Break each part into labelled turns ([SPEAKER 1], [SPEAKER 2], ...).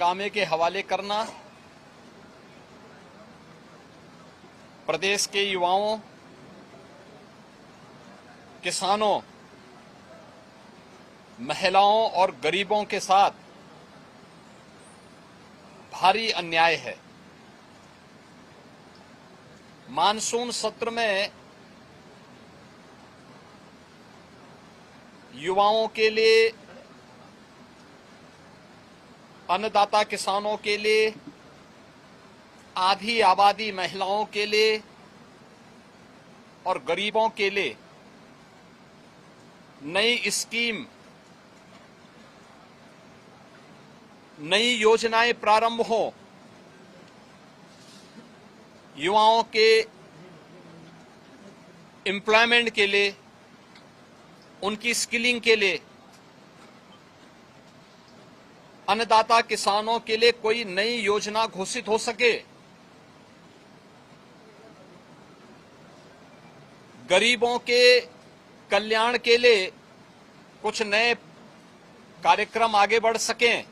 [SPEAKER 1] हंगामे के हवाले करना, प्रदेश के युवाओं, किसानों, महिलाओं और गरीबों के साथ भारी अन्याय है। मानसून सत्र में युवाओं के लिए, अन्नदाता किसानों के लिए, आधी आबादी महिलाओं के लिए और गरीबों के लिए नई स्कीम, नई योजनाएं प्रारंभ हो, युवाओं के एम्प्लॉयमेंट के लिए, उनकी स्किलिंग के लिए, अन्नदाता किसानों के लिए कोई नई योजना घोषित हो सके, गरीबों के कल्याण के लिए कुछ नए कार्यक्रम आगे बढ़ सकें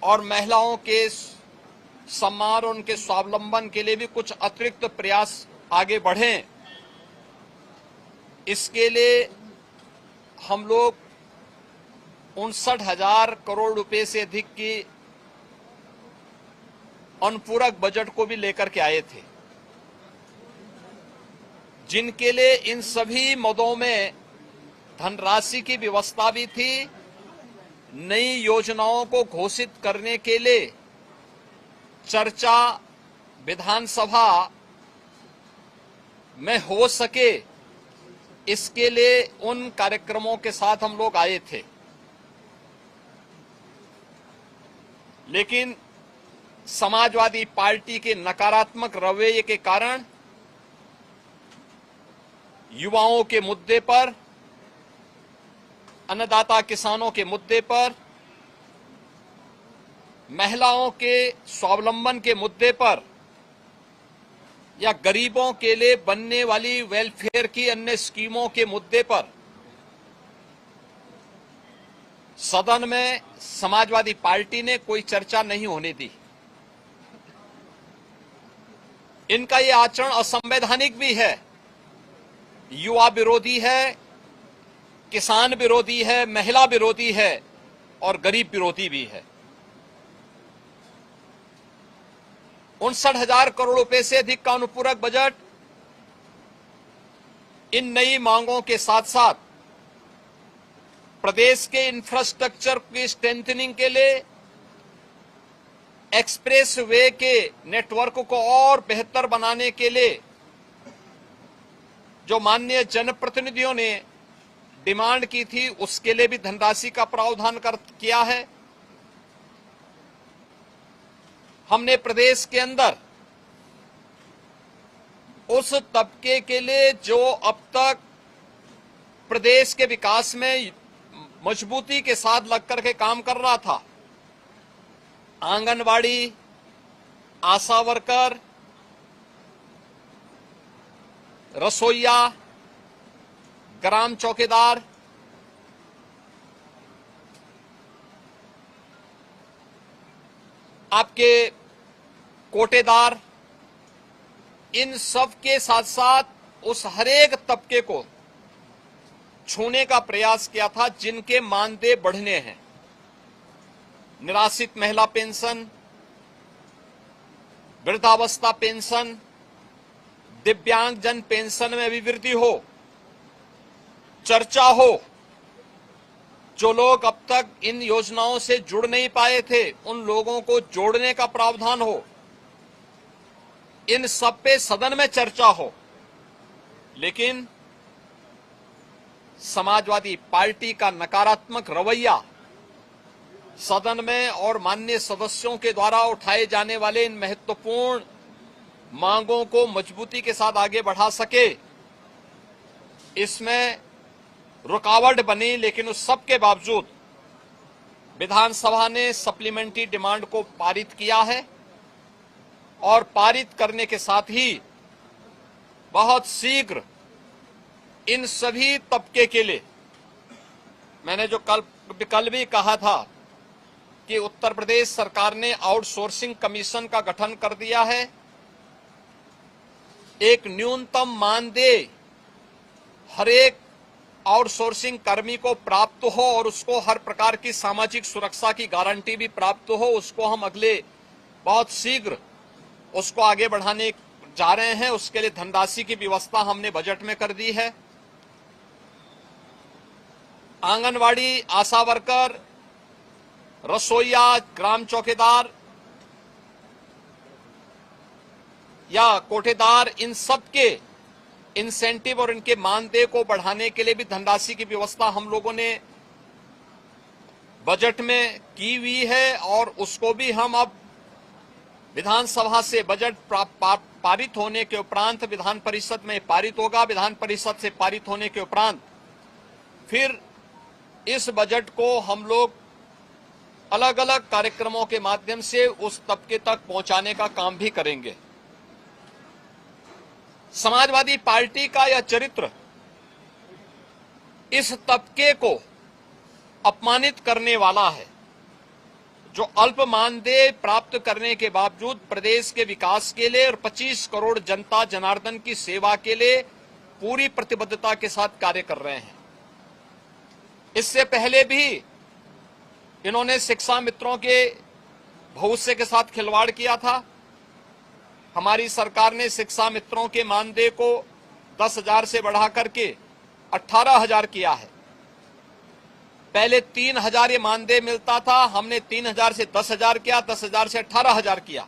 [SPEAKER 1] और महिलाओं के सम्मान और उनके स्वावलंबन के लिए भी कुछ अतिरिक्त प्रयास आगे बढ़ें। इसके लिए हम लोग 59,000 करोड़ रुपए से अधिक की अनुपूरक बजट को भी लेकर के आए थे, जिनके लिए इन सभी मदों में धनराशि की व्यवस्था भी थी। नई योजनाओं को घोषित करने के लिए चर्चा विधानसभा में हो सके, इसके लिए उन कार्यक्रमों के साथ हम लोग आए थे। लेकिन समाजवादी पार्टी के नकारात्मक रवैये के कारण युवाओं के मुद्दे पर, अन्नदाता किसानों के मुद्दे पर, महिलाओं के स्वावलंबन के मुद्दे पर या गरीबों के लिए बनने वाली वेलफेयर की अन्य स्कीमों के मुद्दे पर सदन में समाजवादी पार्टी ने कोई चर्चा नहीं होने दी। इनका ये आचरण असंवैधानिक भी है, युवा विरोधी है, किसान विरोधी है, महिला विरोधी है और गरीब विरोधी भी है। 59,000 करोड़ रुपए से अधिक का अनुपूरक बजट इन नई मांगों के साथ साथ प्रदेश के इंफ्रास्ट्रक्चर की स्ट्रेंथनिंग के लिए, एक्सप्रेस वे के नेटवर्क को और बेहतर बनाने के लिए जो माननीय जनप्रतिनिधियों ने डिमांड की थी, उसके लिए भी धनराशि का प्रावधान किया है। हमने प्रदेश के अंदर उस तबके के लिए जो अब तक प्रदेश के विकास में मजबूती के साथ लगकर के काम कर रहा था, आंगनवाड़ी, आशा वर्कर, रसोइया, ग्राम चौकीदार, आपके कोटेदार, इन सब के साथ साथ उस हरेक तबके को छूने का प्रयास किया था जिनके मानदेय बढ़ने हैं। निराश्रित महिला पेंशन, वृद्धावस्था पेंशन, दिव्यांगजन पेंशन में भी वृद्धि हो, चर्चा हो, जो लोग अब तक इन योजनाओं से जुड़ नहीं पाए थे उन लोगों को जोड़ने का प्रावधान हो, इन सब पे सदन में चर्चा हो। लेकिन समाजवादी पार्टी का नकारात्मक रवैया सदन में और माननीय सदस्यों के द्वारा उठाए जाने वाले इन महत्वपूर्ण मांगों को मजबूती के साथ आगे बढ़ा सके, इसमें रुकावट बनी। लेकिन उस सब के बावजूद विधानसभा ने सप्लीमेंट्री डिमांड को पारित किया है और पारित करने के साथ ही बहुत शीघ्र इन सभी तबके के लिए, मैंने जो कल भी कहा था कि उत्तर प्रदेश सरकार ने आउटसोर्सिंग कमीशन का गठन कर दिया है। एक न्यूनतम मानदेय हर एक आउटसोर्सिंग कर्मी को प्राप्त हो और उसको हर प्रकार की सामाजिक सुरक्षा की गारंटी भी प्राप्त हो, उसको हम अगले बहुत शीघ्र उसको आगे बढ़ाने जा रहे हैं। उसके लिए धनराशि की व्यवस्था हमने बजट में कर दी है। आंगनवाड़ी, आशा वर्कर, रसोईया, ग्राम चौकीदार या कोठेदार, इन सब के इंसेंटिव और इनके मानदेय को बढ़ाने के लिए भी धनराशि की व्यवस्था हम लोगों ने बजट में की हुई है और उसको भी हम अब विधानसभा से बजट पारित होने के उपरांत विधान परिषद में पारित होगा। विधान परिषद से पारित होने के उपरांत फिर इस बजट को हम लोग अलग अलग कार्यक्रमों के माध्यम से उस तबके तक पहुंचाने का काम भी करेंगे। समाजवादी पार्टी का यह चरित्र इस तबके को अपमानित करने वाला है, जो अल्प मानदेय प्राप्त करने के बावजूद प्रदेश के विकास के लिए और 25 करोड़ जनता जनार्दन की सेवा के लिए पूरी प्रतिबद्धता के साथ कार्य कर रहे हैं। इससे पहले भी इन्होंने शिक्षा मित्रों के भविष्य के साथ खिलवाड़ किया था। हमारी सरकार ने शिक्षा मित्रों के मानदेय को 10,000 से बढ़ा करके 18,000 किया है। पहले 3,000 ये मानदेय मिलता था, हमने 3,000 से 10,000 किया, 10,000 से 18,000 किया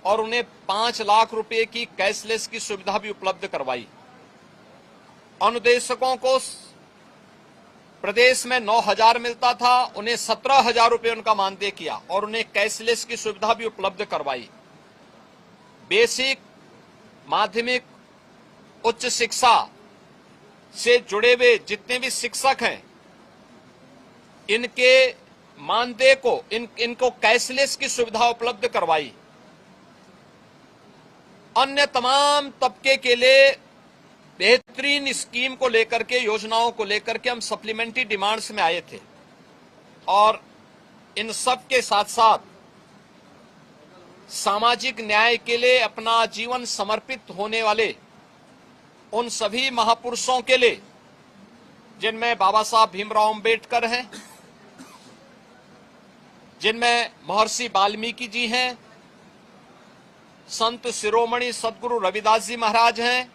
[SPEAKER 1] और उन्हें 5 लाख रुपए की कैशलेस की सुविधा भी उपलब्ध करवाई। अनुदेशकों को प्रदेश में 9,000 मिलता था, उन्हें 17,000 रुपए उनका मानदेय किया और उन्हें कैशलेस की सुविधा भी उपलब्ध करवाई। बेसिक, माध्यमिक, उच्च शिक्षा से जुड़े हुए जितने भी शिक्षक हैं, इनके मानदेय को इनको कैशलेस की सुविधा उपलब्ध करवाई। अन्य तमाम तबके के लिए बेहतरीन स्कीम को लेकर के, योजनाओं को लेकर के हम सप्लीमेंट्री डिमांड्स में आए थे और इन सब के साथ साथ सामाजिक न्याय के लिए अपना जीवन समर्पित होने वाले उन सभी महापुरुषों के लिए, जिनमें बाबा साहब भीमराव अंबेडकर हैं, जिनमें महर्षि वाल्मीकि जी हैं, संत शिरोमणि सदगुरु रविदास जी महाराज हैं,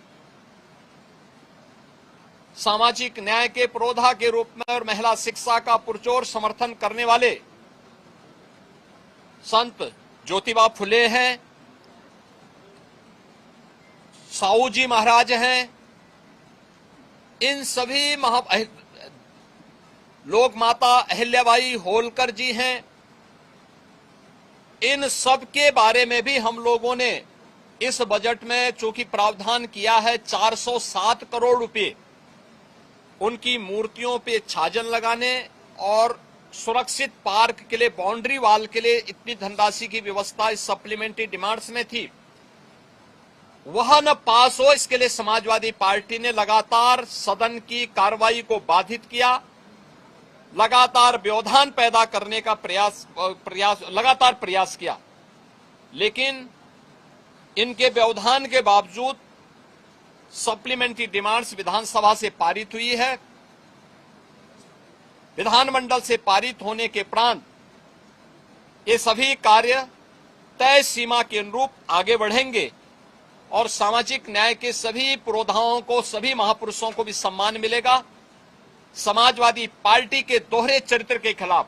[SPEAKER 1] सामाजिक न्याय के पुरोधा के रूप में और महिला शिक्षा का पुरजोर समर्थन करने वाले संत ज्योतिबा फुले हैं, साहू जी महाराज हैं। इन सभी लोक माता अहिल्याबाई होलकर जी हैं। इन सब के बारे में भी हम लोगों ने इस बजट में चूंकि प्रावधान किया है 407 करोड़ रुपए उनकी मूर्तियों पे छाजन लगाने और सुरक्षित पार्क के लिए, बाउंड्री वाल के लिए इतनी धनराशि की व्यवस्था इस सप्लीमेंट्री डिमांड्स में थी, वह न पास हो, इसके लिए समाजवादी पार्टी ने लगातार सदन की कार्रवाई को बाधित किया, लगातार व्यवधान पैदा करने का लगातार प्रयास किया। लेकिन इनके व्यवधान के बावजूद सप्लीमेंट्री डिमांड्स विधानसभा से पारित हुई है। विधानमंडल से पारित होने के उपरांत ये सभी कार्य तय सीमा के अनुरूप आगे बढ़ेंगे और सामाजिक न्याय के सभी पुरोधाओं को, सभी महापुरुषों को भी सम्मान मिलेगा। समाजवादी पार्टी के दोहरे चरित्र के खिलाफ,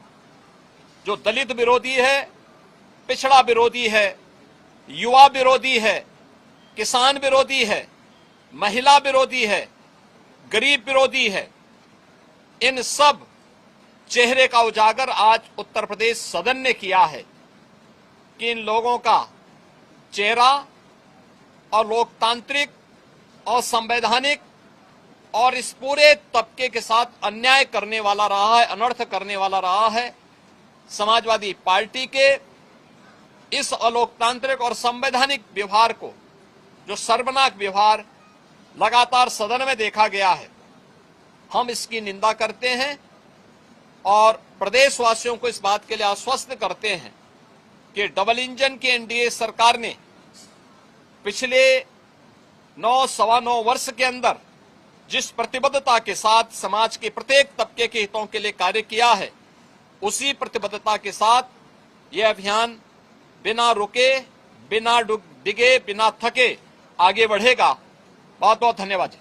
[SPEAKER 1] जो दलित विरोधी है, पिछड़ा विरोधी है, युवा विरोधी है, किसान विरोधी है, महिला विरोधी है, गरीब विरोधी है, इन सब चेहरे का उजागर आज उत्तर प्रदेश सदन ने किया है कि इन लोगों का चेहरा और लोकतांत्रिक और संवैधानिक और इस पूरे तबके के साथ अन्याय करने वाला रहा है, अनर्थ करने वाला रहा है। समाजवादी पार्टी के इस अलोकतांत्रिक और संवैधानिक व्यवहार को, जो शर्मनाक व्यवहार लगातार सदन में देखा गया है, हम इसकी निंदा करते हैं और प्रदेशवासियों को इस बात के लिए आश्वस्त करते हैं कि डबल इंजन की एनडीए सरकार ने पिछले 9-9.25 वर्ष के अंदर जिस प्रतिबद्धता के साथ समाज के प्रत्येक तबके के हितों के लिए कार्य किया है, उसी प्रतिबद्धता के साथ यह अभियान बिना रुके, बिना डिगे, बिना थके आगे बढ़ेगा। बहुत बहुत धन्यवाद।